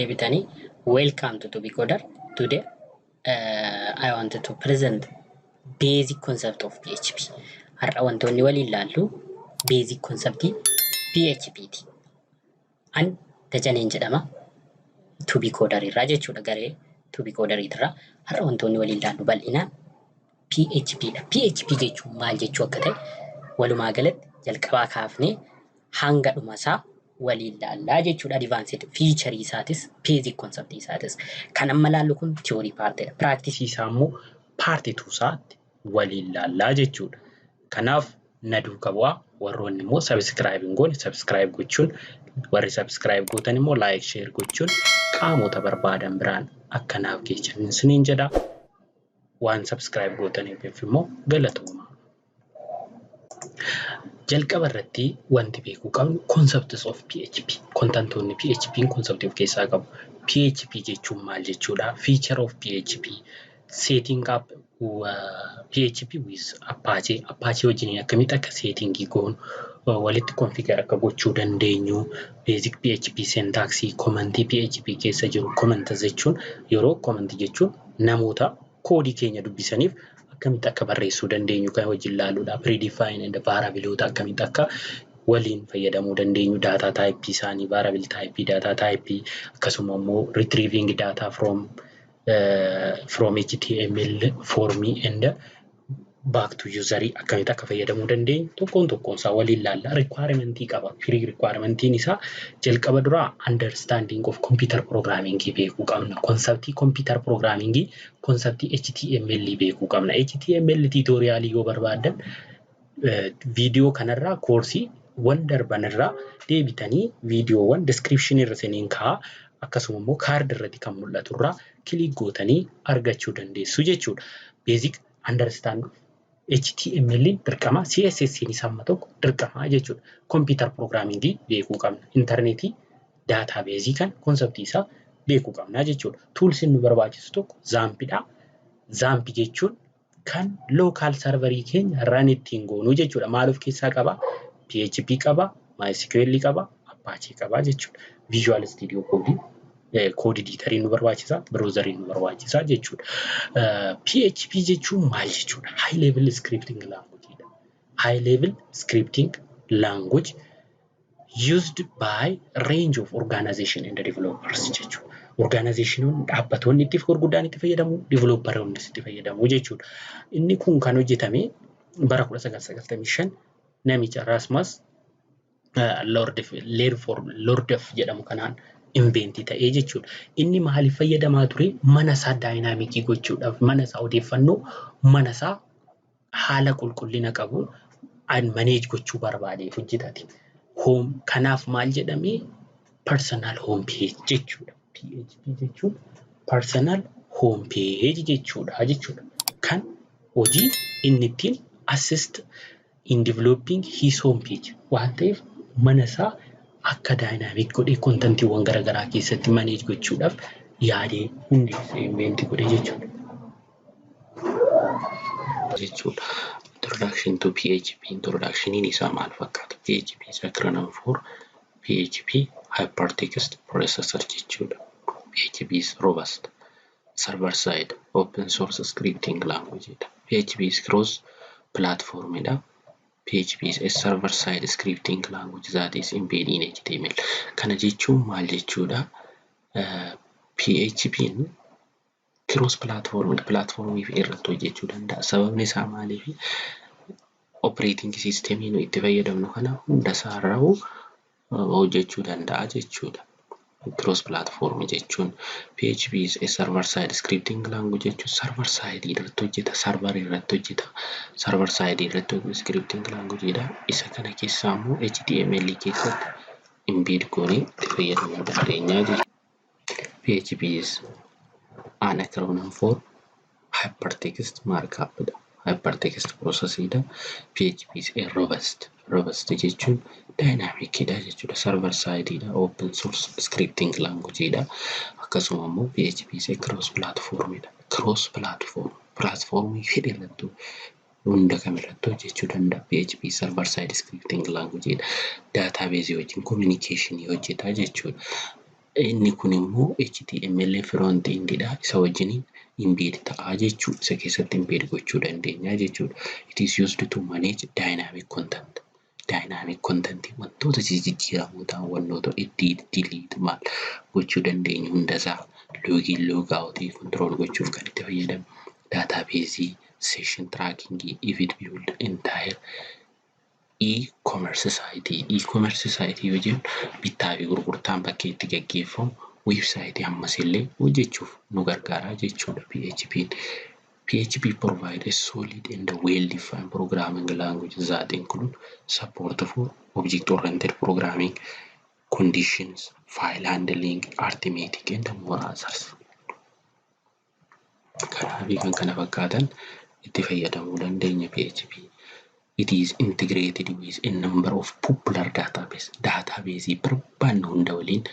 Debitani, welcome to Tubicoder. Today, I wanted to present basic concept of PHP. I want to know basic concept PHP. And the challenge dama Tubicoder irraa jechuudha garee Tubicoder irraa har'a wantoonni waliin ilaallu bal'inaan PHP dha. PHP jechuun maal jechuu akka ta'e walumaa galatti jalqabaa kaafnee hanga dhumasaa waliin ilaallaa jechuudha. Advanced feature isaatis basic concept isaatis kan amma ilaallu kun theory part dha. Practice isaa immoo part 2 isaatti waliin ilaallaa jechuudha. Kanaaf na duukaa bu'aa warroonni immoo subscribe gochuun warri subscribe gootan immoo like share gochuun qaamota barbaadan biraan akkanaaf geechan isiniin jedha. Waan subscribe gootaniif immoo galatooma. Jalqaba irratti wanti beekuu qabnu concepts of PHP. Kontantoonni PHP concept of keessaa qabu. PHP jechuun maal jechuudha? Feature of PHP. Setting up PHP with Apache. Apache wajjin akkamitti akka setting goonu walitti configure akka gochuu dandeenyu. Basic PHP syntax, comment PHP keessa jiru. Comment jechuun yeroo comment jechuun namoota koodii keenya dubbisaniif akkamitti akka barreessuu dandeenyu kan wajjin ilaaluudha. Predefine and variable akkamitti akka waliin fayyadamuu dandeenyu. Data type isaanii variable type, data type akkasuma immoo retrieving data from HTML form and back to user akkamitti akka fayyadamuu dandeenyu tokkoon isaa waliin ilaalla. Requirement qaba. Requirement isaa jalqaba dura understanding of computer programming beekuu qabna. Concept computer programming, concept HTML beekuu qabna. HTML tutorial yoo barbaadan video kanarraa koorsii wan darbanirraa deebitanii videoowwan description irra seeneen kaa akkasuma immoo card irratti kan mul'atu irraa click gootanii argachuu dandeessu jechuudha. Basic understand HTML dirqama, CSS ni samma tokko dirqama jechuudha. Computer programming beekuu qabna. Internet database kan concept isaa beekuu qabna jechuudha. Tools nu barbaachisu tokko XAMPP dha. XAMPP jechuun kan local server keenya run ittiin goonu jechuudha. Maal of keessaa qaba? PHP qaba, MySQL qaba, Apache qaba jechuudha. Visual Studio Code code editor nu barbaachisa, browser nu barbaachisa jechuudha. PHP jechuun maal jechuudha? High level scripting language dha. High level scripting language used by range of organization and developers jechuudha. Organization dhaabbattoonni itti gurguddaan itti fayyadamu, developeronni itti fayyadamu jechuudha. Inni kun kan hojjetame bara 1995 namicha Erasmus Lordef jedhamu kanaan invent ta'ee jechuudha. Inni maaliif fayyadamaa ture? Mana isaa dynamic gochuudhaaf, mana isaa odeeffannoo, mana isaa haala qulqullina qabuun manage gochuu barbaadeef hojjetati. Home kanaaf maal jedhame? Personal home page jechuudha. PHP jechuun personal home page jechuudha. Kan hojii inni ittiin assist in developing his home page waan ta'eef mana isaa akka dynamic godhee contentiiwwan garaagaraa keessatti manage gochuudhaaf yaadee hundeessee invent godhe jechuudha. Introduction to PHP. Introduction isaa maal fakkaata? PHP is acronym for PHP Hypertext Processor jechuudha. PHP is robust, server-side, open source scripting language. PHP is cross-platform. PHP is a server-side scripting language that is embedded in HTML. Kana jechuun maal jechuudha? PHP cross-platform irratti hojjechuu danda'a. Sababni isaa maaliif? Operating system itti fayyadamnu kana hunda isaarraa hojjechuu danda'a jechuudha. Cross-platform jechuun PHP is a server-side scripting language jechuun server-side irratti hojjeta, server irratti hojjeta. Server-side irratti scripting language dha. Isa kana keessaa immoo HTML keessatti embed goonee itti fayyadamuu dandeenya jechuudha. PHP is an acronym for Hypertext Markup dha. Hypertext processor dha. PHP is a robust jechuun dynamic dha jechuudha. Server side dha, open source scripting language dha. Akkasuma immoo PHP is a cross platform dha. Cross platform fedhiirrattu hunda kamirrattu hojjechuu danda'a. PHP server side scripting language dha. Database wajjin communication hojjeta jechuudha. inni kun immoo HTML front endidha. Isa wajjiniin embed ta'a jechuudha. Isa keessatti embed gochuu dandeenya jechuudha. It is used to manage dynamic content. Dynamic content wantoota jijjiiramoo ta'an wantoota edit delete maal gochuu dandeenyu hundasaa login log out control gochuuf kan itti fayyadamnu. Database, session tracking, event build, entire e-commerce site. E-commerce site yoo jennu bittaa fi gurgurtaan bakka itti gaggeeffamu website ammas illee hojjechuuf nu gargaara jechuudha PHP. PHP provides a solid and well-defined programming language that include support for object-oriented programming, conditions, file handling, arithmetic, and more others. Kanaafi kan kana fakkaatan itti fayyadamuu dandeenya PHP. It is integrated with a number of popular database. Database barbaanne hunda waliin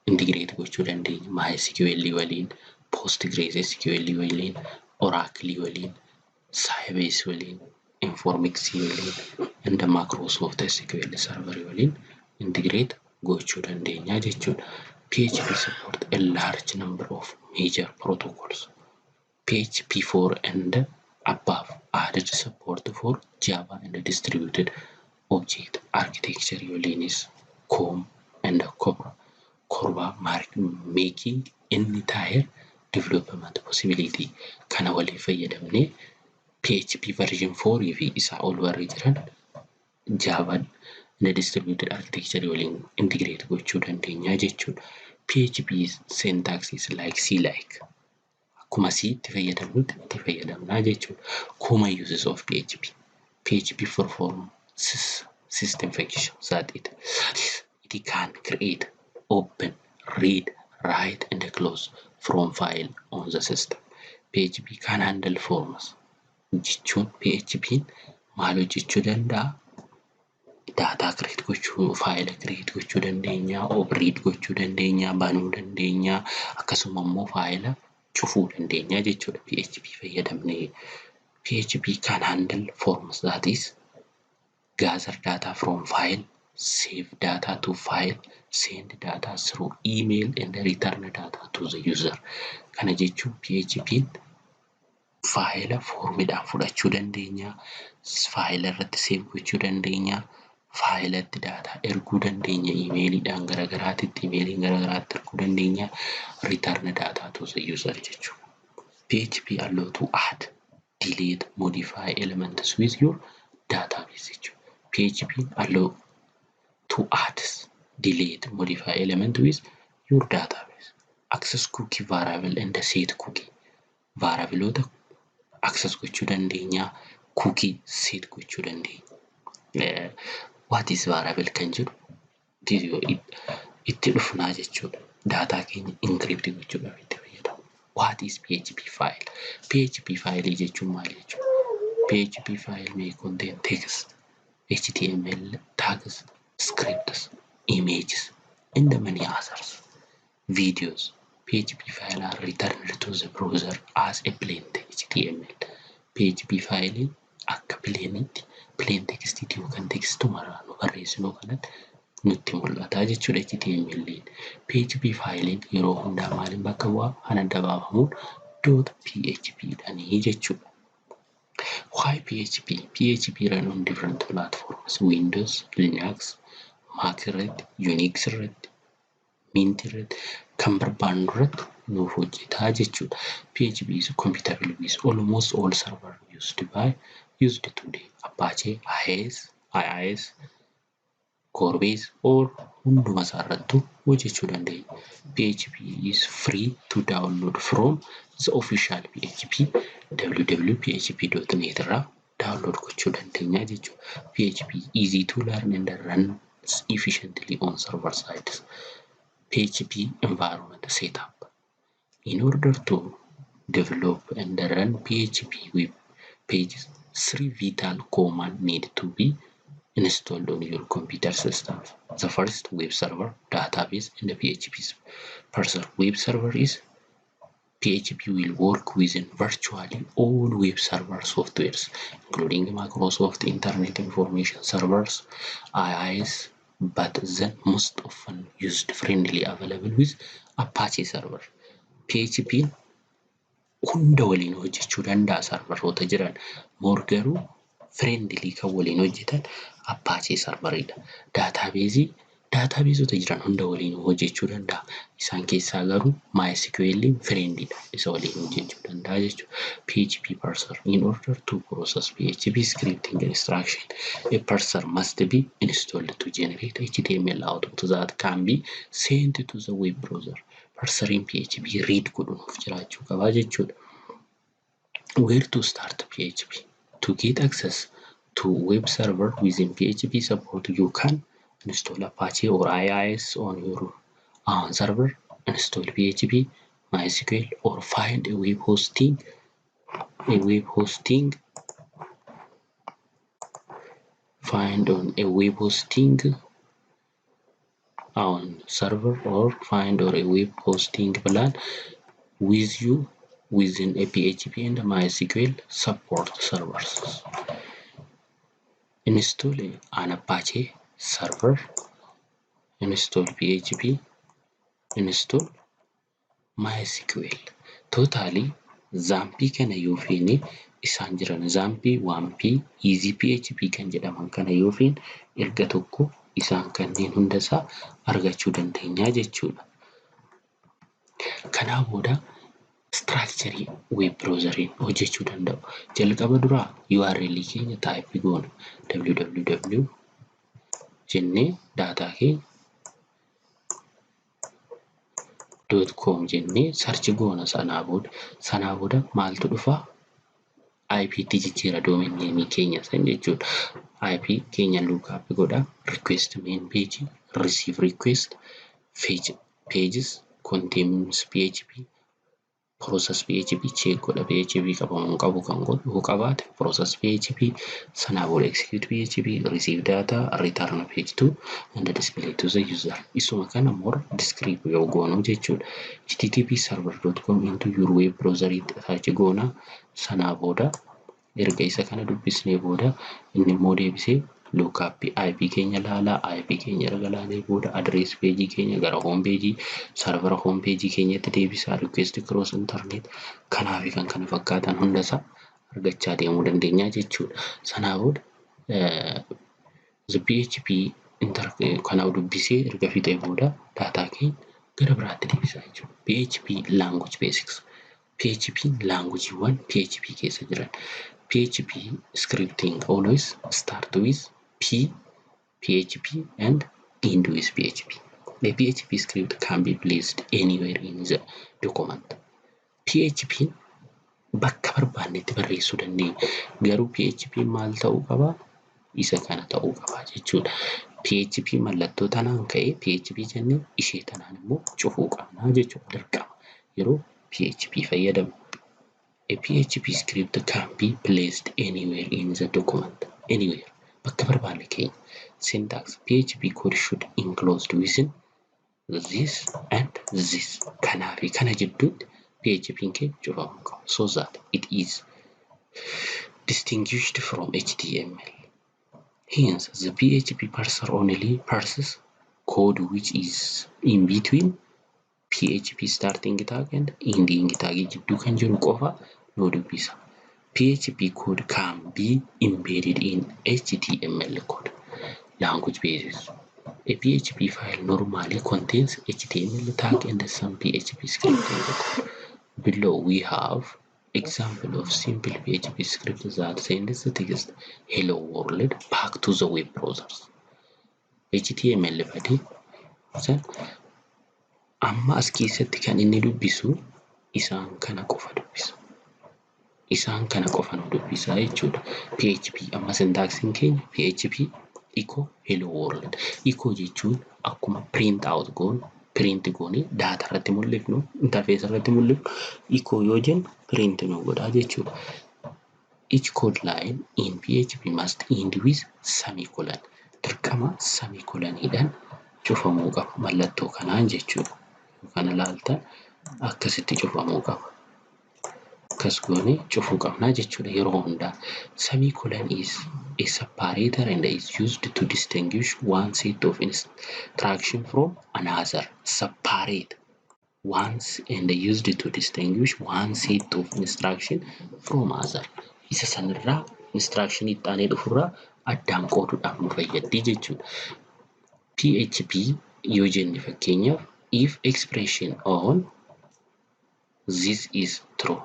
integrate gochuu dandeenya. MySQL waliin, PostgreSQL waliin, Oracle waliin, Sybase waliin, Informix waliin, and Microsoft SQL Server waliin integrate gochuu dandeenya jechuudha. PHP support a large number of major protocols. PHP 4 and above added support for Java and distributed object architecture waliinis COM and Corba making entire development possibility. Kana waliin fayyadamnee PHP version 4 fi isaa ol warri jiran Java and distributed architecture waliin integrate gochuu dandeenya jechuudha. PHP syntax is like C-like. Akkuma C itti fayyadamnutti itti fayyadamnaa jechuudha. Common uses of PHP. PHP performs system functions that it can create, open, read, write, and close from file on the system. PHP can handle forms. Jechuun PHP'n maal hojjechuu danda'a? Data create gochuu, file create gochuu dandeenya, read gochuu dandeenya, banuu dandeenya, akkasuma immoo file cufuu dandeenya jechuudha PHP fayyadamnee. PHP can handle forms, that is gather data from file, save data to file, send data through email, and return data to the user. Kana jechuun PHP'n faayila foormiidhaan fudhachuu dandeenya, faayila irratti save gochuu dandeenya, faayilatti data erguu dandeenya, imeeliidhaan garagaraatitti imeeliin garagaraatti erguu dandeenya, return data to the user jechuudha. PHP allow to add, delete, modify elements with your database jechuudha. PHP allow to add, delete, modify element with your database. Access cookie variable and set cookie. Variableota access gochuu dandeenya, cookie set gochuu dandeenya. What is variable kan jedhu itti dhufnaa jechuudha. Data keenya encrypt gochuudhaaf itti fayyadamu. What is PHP file? PHP file jechuun maal jechuudha? PHP file may contain text, HTML tags, scripts, images, and many others. Videos. PHP file are returned to the browser as a plain HTML. PHP file akka plain text yookaan tekstumarraa nu barreessinu kanatti nutti mul'ata jechuudha HTML. PHP file yeroo hundaa maaliin bakka bu'aa? Kan adda baafamuun .php dhanii jechuudha. Why PHP? PHP run on different platforms: Windows, Linux, Mac irratti, Unix irratti, Mint irratti, kan barbaannu irratti nuuf hojjetaa jechuudha. PHP is compatible with almost all servers used today. Apache, IIS, Corebase, or hunduma isaarrattu hojjechuu dandeenya. PHP is free to download from the official PHP www.php.net irraa download gochuu dandeenya jechuudha. PHP easy to learn and runs efficiently on server sides. PHP environment setup. In order to develop and run PHP web pages, 3 vital commands need to be installed on your computer system. The first, web server, database, and the PHP parser. Web server is PHP will work within virtually all web server softwares, including Microsoft Internet Information Servers, IIS, but the most often used friendly available with Apache server. PHP hunda waliin hojjechuu danda'a sarvaroota jiran. More garuu friendly kan waliin hojjetan Apache serveridha. Daataabeezota jiran hunda waliin hojjechuu danda'a. Isaan keessaa garuu MySQL friendlyidha. Isa waliin hojjechuu danda'a jechuudha. PHP parser. In order to process PHP scripting instruction, a parser must be installed to generate HTML output that can be sent to the web browser. Parseriin PHP read godhuuf jiraachuu qabaa jechuudha. Where to start PHP? To get access to web server within PHP support, you can install Apache or IIS on your own server, install PHP, MySQL, or find a web hosting on server, or find a web hosting plan with you within a PHP and MySQL support servers. Install an Apache server, install PHP, install MySQL. Totally Zampii kana yoo feene isaan jiran Zampii, Wampii, Easy PHP kan jedhaman kana yoo feene erga tokko isaan kanneen hundasaa argachuu dandeenya jechuudha. Kanaa booda structure web browseriin hojjechuu danda'u. Jalqaba duraa URL keenya type goona. www jennee daataa keenya .com jennee search goona. Sanaa booda maaltu dhufaa? IP jijjiira domain name keenya san jechuudha. IP keenya lookup godha. Request main page, receive request, fetch pages, contains PHP, process PHP, check godha PHP qabamu qabu kan godhu qabaate process PHP, sanaa booda execute PHP, receive data, return page to and display to the user. Isuma kana more describe yoo goonu jechuudha. http server.com into your web browser search goona. Sanaa booda erga isa kana dubbisnee booda inni immoo deebisee lookup IP keenya laala. IP keenya erga laalee booda address page keenya gara home page server home page keenyatti deebisaa request cross internet kanaa fi kan kana fakkaatan hundasaa argachaa deemuu dandeenya jechuudha. Sanaa booda the PHP kana dubbisee erga fixee booda daataa keenya gara biraatti deebisaa jechuudha. PHP language basics. PHP language one PHP keessa jiran. PHP scripting always start with PHP and end with PHP. The PHP script can be placed anywhere in the document. PHP bakka barbaannetti barreessuu dandeenya. Garuu PHP maal ta'uu qaba? Isa kana ta'uu qaba jechuudha. PHP mallattoo tanaan ka'ee PHP jennee ishee tanaan immoo cufuu qabna jechuudha. Dirqama yeroo PHP fayyadamu. A PHP script can be placed anywhere in the document. Anywhere. Bakka barbaanne keenya. Syntax. PHP code should enclosed within this and this. Kanaafi kana jidduutti PHP keenya cufamuu qaba. So that it is distinguished from HTML. Hence, the PHP parser only parses code which is in between PHP starting tag and ending tag jidduu kan jiru qofa nuu dubbisa. PHP code can be embedded in HTML code. Language basis. A PHP file normally contains HTML tag and some PHP scripting code. Below we have example of simple PHP script that sends the text hello world back to the web browsers. HTML body. Amma as keessatti kan inni dubbisu isaan kana qofa dubbisa. Isaan kana qofa nu dubbisa jechuudha. PHP amma syntaxin keenya PHP echo hello world. Echo jechuun akkuma print out goon print goonee data irratti mul'ifnu interface irratti mul'ifnu echo yoo jennu print nu godha jechuudha. Each code line in PHP must end with semicolon. Dirqama semicolonidhaan cufamuu qaba mallattoo kanaan jechuudha. Kana laaltan akkasitti cufamuu qaba. akkas goone cufuu qabnaa jechuudha yeroo hundaa. Semicolon is a separator and is used to distinguish one set of instruction from another. Separate once and used to distinguish one set of instruction from other. Isa sanirraa instruction ittaanee dhufurraa addaan qooduudhaaf nu fayyaddi jechuudha. PHP yoo jenne fakkeenyaaf if expression on this is true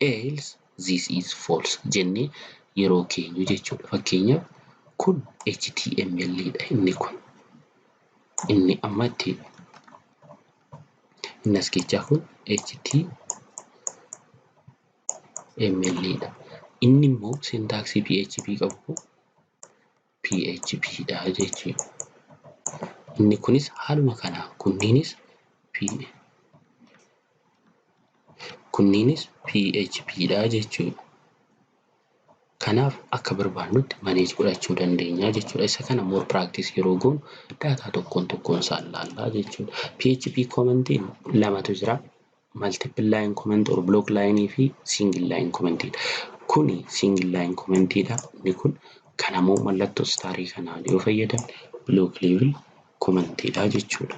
else this is false jennee yeroo keenyu jechuudha. Fakkeenyaaf kun HTML dha inni kun. Inni ammatti inni as keessaa kun HTML dha. Inni immoo syntaxii PHP qabu PHP dha jechuudha. Inni kunis haaluma kanaa kunniinis PHP dha jechuudha. Kanaaf akka barbaannutti manage godhachuu dandeenya jechuudha. Isa kana more practice yeroo goonu daataa tokkoon isaa ilaallaa jechuudha. PHP commentiin lamatu jira. Multiple line comment or block line fi single line comment. Kuni single line comment dha. Inni kun kanammoo mallattoo starii kanaan yoo fayyadamne block level comment dha jechuudha.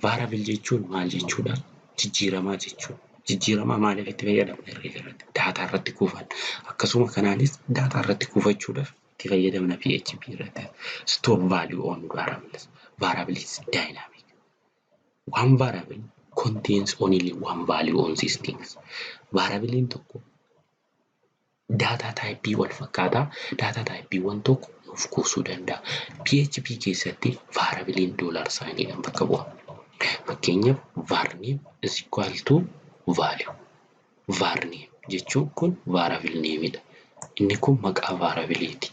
Variable jechuun maal jechuudha? Jijjiiramaa jechuudha. Jijjiiramaa maaliif itti fayyadamna irratti daataa irratti kuufan akkasuma kanaanis daataa irratti kuufachuudhaaf itti fayyadamna PHP irratti. Store value on variables. Variable is dynamic. One variable contains only one value on these things. Variable tokko data type wal fakkaata data type wan tokko nuuf kuusuu danda'a. PHP keessatti variable $sign dhaan bakka bu'a. Fakkeenyaaf var name is equal to value. Var name jechuun kun variable name dha. Inni kun maqaa variableeti.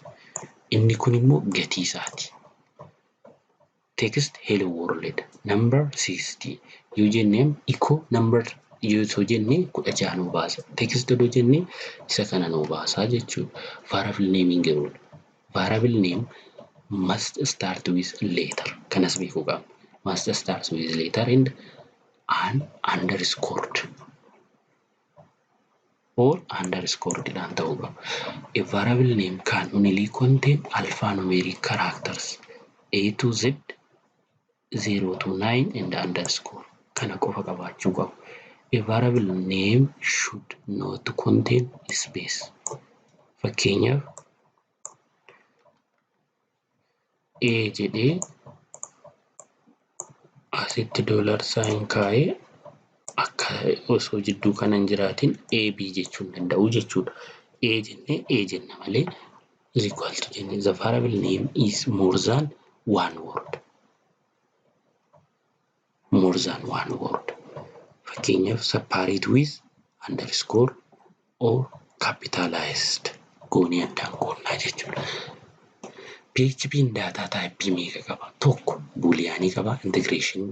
Inni kun immoo gatii isaati. Text hello world number 60 yoo jennee echo number yoo jennee 16 nu baasa. Text yoo jennee isa kana nu baasa jechuudha. Variable naming rule. Variable name must start with letter. Kanas beekuu qabna. Must start with letter and an underscored or underscored dhaan ta'uu qaba. A variable name can only contain alphanumeric characters A to Z 0 to 9 and underscore. Kana qofa qabaachuu qabu. A variable name should not contain space. Fakkeenyaaf A jedhee asitti $sign kaa'ee akka osoo jidduu kana hin jiraatin AB jechuun danda'u jechuudha. A jennee A jenna malee is equal to jennee the variable name is more than one word. More than one word. Fakkeenyaaf separate with underscore or capitalized goonee addaan qoonnaa jechuudha. PHP data type meeqa qaba? Tokko booleanii qaba. Integration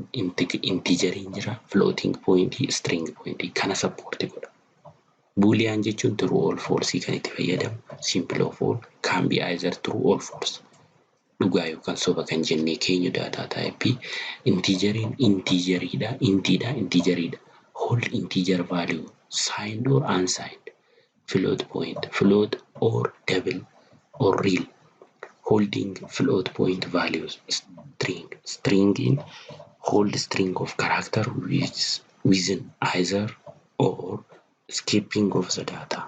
integer jira. Floating point, string point kana support godha. Boolean jechuun true or false kan itti fayyadamu. Simple or false can be either true or false. Dhugaa yookaan soba kan jennee keenya data type integeriin integeridha. Integeridha. Whole integer value signed or unsigned. Float point, float or double or real. Holding float point values. String in hold string of character which within either or skipping of the data.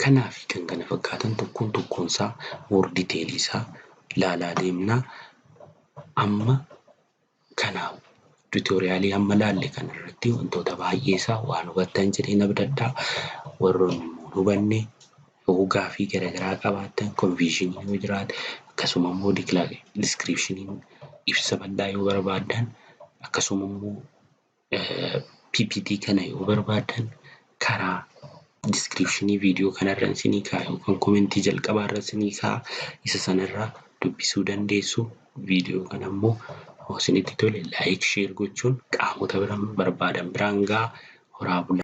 Kanaaf kan kana fakkaatan tokkoon isaa more detail isaa laalaa deemna. Amma kanaaf tutorialii amma laalle kana irratti wantoota baay'ee isaa waan hubattan jedhee abdadhaa. Warroonni hubanne gaafii garaagaraa qabaatan confusion yoo jiraate akkasuma immoo description ibsa bal'aa yoo barbaadan akkasuma immoo PPT kana yoo barbaadan karaa description video kanarra isinii kaa'a yookaan commentii jalqabaa irra isinii kaa'a isa sanarraa dubbisuu dandeessu. Video kana immoo isinitti tole like share gochuun qaamota biraan barbaadan biraan ga'a. Horaa bulaa.